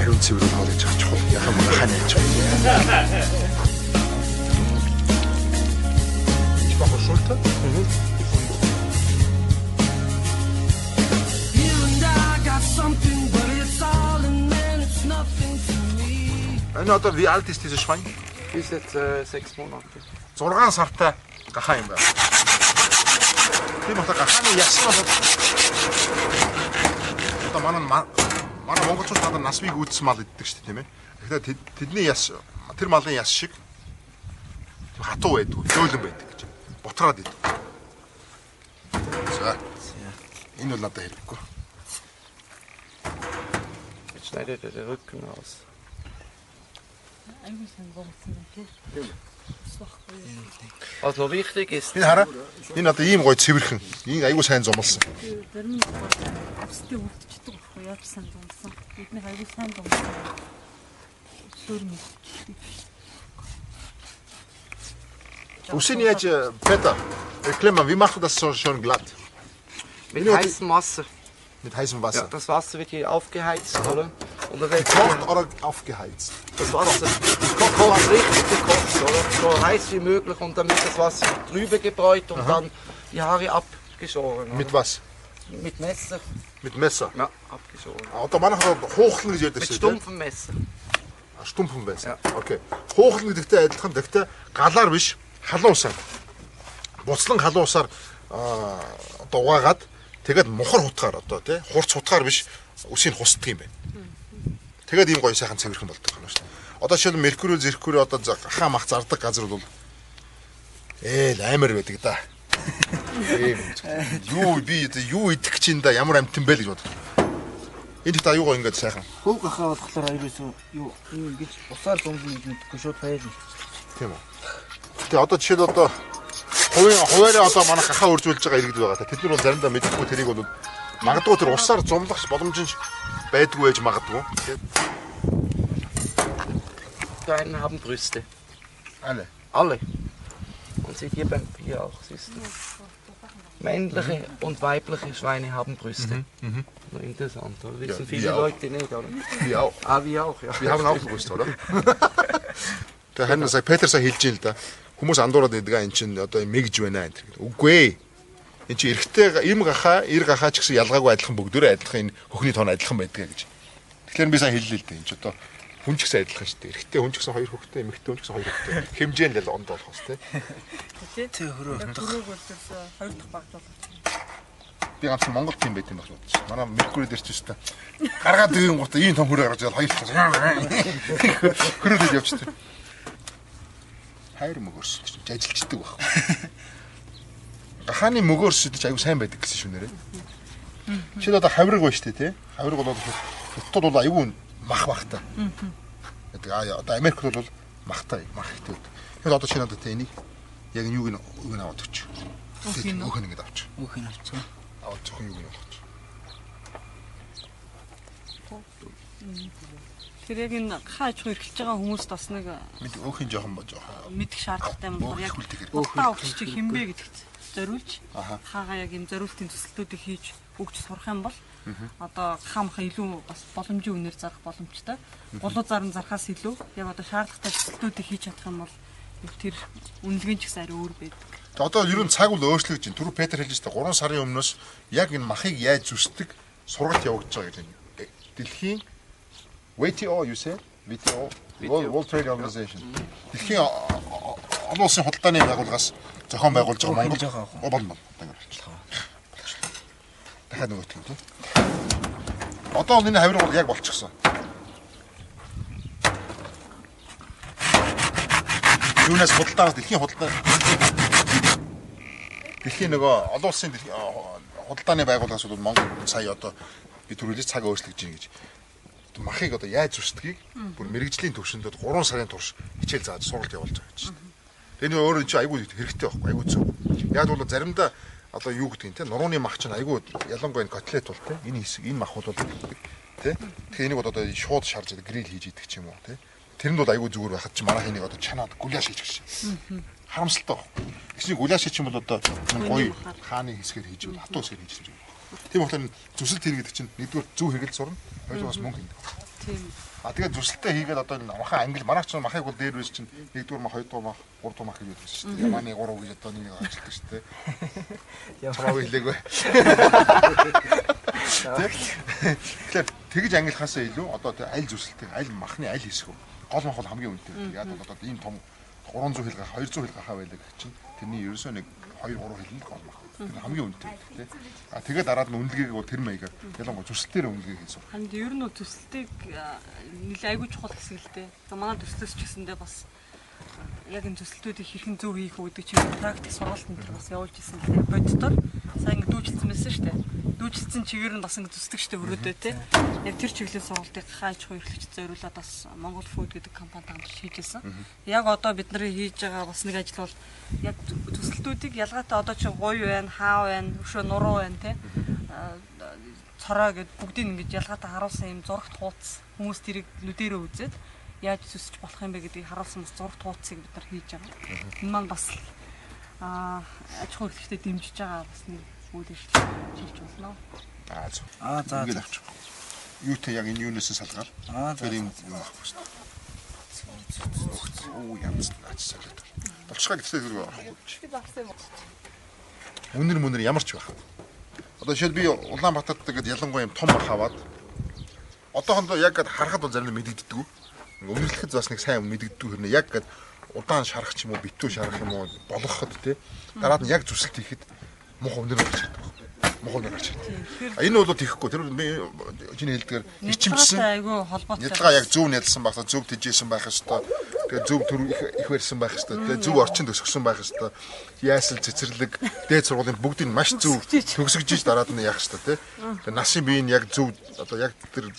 Ариун цэвэр хоол гэж чухал. Яхан мөн хаана яж. Чухал шулта. Энэ одоо wie alt ist dieses Schwein? Ist jetzt 6 Monate. 6 сартай гахаа юм байна. Тийм одоо гахааны ясан бол одоо манай монголчууд надад насвыг үүдсэн мал иддэг шүү дээ тийм ээ. Тэгэхээр тэдний яс тэр малын яс шиг хатуу байдгүй, зөөлөн байдаг гэж. Бутраад иддэг. За. Энэ бол надад хэрэггүй. Jetzt schneidet der Rücken aus. Was noch wichtig ist. Энэ хараа. Энэ одоо ийм гоё цэвэрхэн. Энэ айгуу сайн зумалсан. Зарим өстэй үлдчихдэг байхгүй яаж сайн зумалсан. Бидний айгуу сайн зумалсан. Сүрмэ. Usen jetzt, Peter, erklär mal, wie machst du das so schön glatt? Mit heißem Wasser. Mit heißem Wasser? Ja, das Wasser wird hier aufgeheizt, oder? Und dann wird gekocht oder aufgeheizt? Das Wasser kocht richtig gekocht, oder? So heiß wie möglich und dann wird das Wasser drüber gebräut und dann die Haare abgeschoren. Oder? Mit was? Mit Messer. Mit Messer? Ja, abgeschoren. Одоо манайх хоохлон гэж ярьдаг шээ. Mit stumpfem Messer. Stumpfem Messer. Окей. Хоохлон гэдэгтэй адилхан гэхдээ галаар биш, халуун усаар. Буцлан халуун усаар дугаагаад тэгээд мухар хутгаар одоо тий хурц хутгаар биш үсийг хусдаг юм байна. Тэгээд ийм гоё сайхан цэвэрхэн болдог юм шүү дээ. Одоо жишээл меркури зеркури одоо хаа мах зардаг газар бол амар байдаг да. Юу би юу идэх чинь да ямар амтан бэ гэж бод. Энд та юугаа ингэж сайхан. Хөв гахаа болохоор аюулгүй юу ингэж усаар зомлно гэдэггүй шууд баярлна. Тийм үү. Тэгээ одоо жишээл одоо хуваараа одоо манай гахаа үржүүлж байгаа иргэд байгаа. Тэд нар бол заримдаа мэдэхгүй тэрийг бол магадгүй тэр усаар зомлох боломж байдгүй байж магадгүй. Schweine haben Brüste. Alle? Alle. Und sieht hier auch, siehst du. Männliche und weibliche Schweine haben Brüste. Interessant, oder? Wissen viele Leute nicht, oder? Wir auch. Ah, wir auch, ja. Wir haben auch Brüste, oder? Der Herr sagt, Peter sagt, хэлж ил да. Хүмүүс андуураад байдаг энэ чинь одоо мэгж байна энэ. Үгүй ээ. Энэ чинь эрэгтэй им гахаа, эр гахаа ч гэсэн ялгаагүй адилхан бүгдөө адилхан энэ хөхний тоон адилхан байдаг гэж. Тэгэхээр би сайн хэллээ л дээ. Энэ ч одоо хүн ч гэсэн адилхан шүү дээ. Эрэгтэй хүн ч гэсэн хоёр хөхтэй, эмэгтэй хүн ч гэсэн хоёр хөхтэй. Хэмжээнд л онд болох хэвчээ. Тэ хөрөө. Хөрөөг болсоос хоёр дахь багт болох. Би ганц Монгол тийм байт юм байна бодож. Манай меркури дээр ч гэсэн гаргаад ирэн гот ийм том хөрөө гаргаж хоёр дахь хөрөөд явчихдаг. Хайр мөгөрс гэж ажилчдаг баг. Гахааны мөгөрс гэж аюу сайн байдаг гэсэн шүү нэрээ. Чи одоо хавраг байна шүү дээ, тий? Хавраг бол хятад бол аюу мах багтай. Тэгээд одоо Америкт бол махтай, мах ихтэй. Тэгэхээр одоо чи надад тэ энийг яг юуг нь аваад өч. Өөх нь ингэж авч. Өөх нь авч. Аваад зөвхөн юуг нь авч. Тэр яг энэ хааж хөрхилж байгаа хүмүүст бас нэг өөхний жоохон бож жоохон мэдэх шаардлагатай юм бол яг утаа өгч чи хинбэ гэдэгт зориулж хаагаа яг юм зориултын төсөлтүүдийг хийж өгч сурах юм бол одоо хамхан илүү бас боломжийн үнээр зарах боломжтой. Голуу зарн зархаас илүү яг одоо шаардлагатай төсөлтүүдийг хийж чадах юм бол тэр үнэлгээ ч гэсэн арай өөр байдаг. Одоо ер нь цаг бол өөрчлөгдөж байна. Түрүү Петр хэлж байгаа 3 сарын өмнөөс яг энэ махыг яаж зүсдэг сургалт явагдаж байгаа гэж байна. Дэлхийн WTO you said? WTO World Trade Organization. Дэлхийн олон улсын худалдааны байгууллагаас зохион байгуулж байгаа Монгол болно. Дахиад нөгөө тийм. Одоо энэ хавирга бол яг болчихсон. Юунаас худалдаа дэлхийн худалдаа дэлхийн нөгөө олон улсын худалдааны байгууллагаас бол Монгол сая одоо би түрүүлж цаг өөрчлөж гин гэж махыг одоо яаж зүсдгийг бүр мэрэгжлийн төвшөнд 3 сарын турш хичээл зааж сургалт явуулж байгаа гэж. Тэгээ нөө өөрөө чи айгүй хэрэгтэй байхгүй айгүй зөв. Яг бол заримдаа одоо юу гэдэг юм те нурууны мах чинь айгүй ялангуяа энэ котлет бол те энэ хэсэг энэ мах бол те тэгээ энийг одоо шууд шарж грил хийж идэх ч юм уу те тэрэнд бол айгүй зүгээр байхад чи манайх энийг одоо чанаад гуляш хийж гэж. Харамсалтай байна. Гэвч гуляш чинь бол одоо гоё хааны хэсгээр хийж бол хатуу хэсгээр хийж юм. Тийм болохоор зүсэлт хэрэг гэдэг чинь нэгдүгээр зөв хэрэгэл сурна, хоёрдугаар бас мөнгө хийнэ. Тийм. Тэгээд зүсэлтээ хийгээд одоо энэ махан англи манайх ч махыг бол дээр биш чинь 1-р мах, 2-р мах, 3-р мах гэж байдаг шүү дээ. Ямааны 3 гэж одоо нэг ажилладаг шүү дээ. Чамаа хэлээгүй. Тэгэхээр тэгж ангилахаасаа илүү одоо аль зүсэлтийг аль махны аль хэсэг гол мах бол хамгийн үнэтэй. Яг бол одоо ийм том 300 хил гах 200 хил гахаа байдаг гэх чинь тэрний ерөөсөө нэг 2-3 хил нь гол мах. Тэр хамгийн үнэтэй тий. А тэгээд дараад нь үнэлгээг бол тэр маягаар ялангуяа зүсэлтээр үнэлгээ хийсэн. Ханд ер нь төсөлтийг нэлээ айгүй чухал хэсэг л дээ. За манай төслөөс ч гэсэндээ бас яг энэ төсөлтүүдийг хэрхэн зөв хийх үү гэдэг чинь практик сургалтанд тэр бас явуулж ирсэн л дээ. Боддоор сайн дүүжилсэн байсан шүү дээ. Дүүжилсэн чигээр нь бас ингэ төсдөг шүү дээ өрөөдөө тий. Яг тэр чиглэлийн сургалтыг хайж хуйрлагч зориулаад бас Монгол Food гэдэг компанид хамтарч хийжсэн. Яг одоо бид нарын хийж байгаа бас нэг ажил бол яг төсөлтүүдийг ялгаатай одоо чи гуй байна, хаа байна, өшөө нуруу байна тий. Цороо гэд бүгдийг ингэж ялгаатай харуулсан юм зурагт хуудас хүмүүс тэрийг нүдэрээ үзээд яаж төсөж болох юм бэ гэдгийг харуулсан бас зурагт хуудсыг бид нар хийж байгаа. Энэ маань бас аж ахуй эрхлэлтэд дэмжиж байгаа бас нэг үйл ажиллагаа хийж болно. Зөв. За. Ингээд авчих. Юутай яг энэ юунаас салгаар. Тэр юм авах шүү дээ. Оо янз наач салаад. Болчихоо гэхдээ зэрэг авахгүй. Үнэр ямар ч байх. Одоо жишээл би Улаанбаатарт гэдэг ялангуяа юм том мах аваад одоохондоо яг гэд харахад бол заримдаа мэдэгддэг. Өмнөдлөхөд бас нэг сайн мэдэгддэг хэрнээ яг гэд удаан шарах ч юм уу битүү шарах юм уу болгоход тий. Дараад нь яг зүсэлт хийхэд мух өндөр болж чаддаг. Мух өндөр гарч чаддаг. Энэ бол тийхгүй. Тэр чиний хэлдгээр ичимжсэн. Айгүй холбоотой. Ялгаа яг зөв нэрлсэн байх, зөв тэжээсэн байх ёстой. Тэгээ зөв төр их барьсан байх ёстой. Тэгээ зөв орчинд өсгсөн байх ёстой. Яасал цэцэрлэг, дээд сургуулийн бүгдийг маш зөв төгсгөж дараад нь яах ёстой тий. Тэгээ насын биеийн яг зөв одоо яг тэр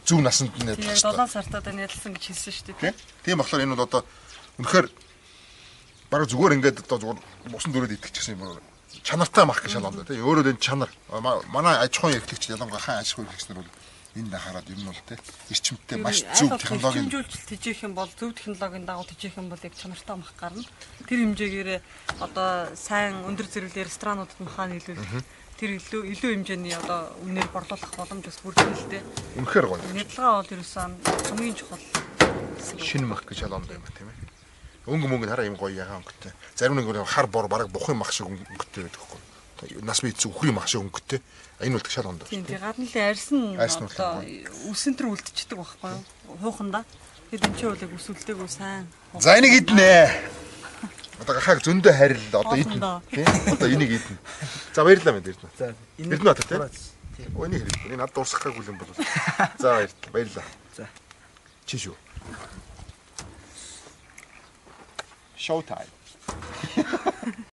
зөв насанд нь яг 7 сартад нэрлсэн гэж хэлсэн шүү дээ. Тийм болохоор энэ бол одоо үнэхээр бараг зүгээр ингээд одоо зүгээр усан дөрөд итгэчихсэн юм байна. Чанартай мах гэж шалгана тий. Өөрөө энэ чанар манай аж ахуйн эрхлэгч ялангуяа хаан аж ахуйн эрхлэгчнэр бол энэ хараад юм бол тий. Эрчимтэй маш зөв технологийн хэмжүүлэлт хийх юм бол зөв технологийн дагуу хийх юм бол яг чанартай мах гарна. Тэр хэмжээгээр одоо сайн өндөр зэрэглэлийн ресторануудад махаа нийлүүлэх тэр илүү хэмжээний одоо үнээр борлуулах боломж бас бүрдэн л дээ. үнэхээр гоё. Нядлагаа бол ерөөсөн хамгийн чухал Шинэ мах гэж шалгана юм байна тийм ээ. Өнгө хараа юм гоё яхаа өнгөтэй. Зарим нэг хар бор бараг бухын мах шиг өнгөтэй байдаг хөөхгүй. Нас бий зүг үхрийн мах шиг өнгөтэй. Энэ бол шалгана. Тийм тий гадны л арьсан одоо үсэн төр үлдчихдэг байхгүй юу? Хуухандаа. Тэгээд энэ ч үл яг үсвэлдэггүй сайн. За энийг иднэ. Одоо гахааг зөндөө харил одоо иднэ. Тийм. Одоо энийг иднэ. За баярлалаа мэд ирдэнэ. За. Ирдэнэ бат тийм. Өний хэрэг. Энэ над дуусгахгүйг юм бол. За баярлалаа. За. Чи шүү. Showtime.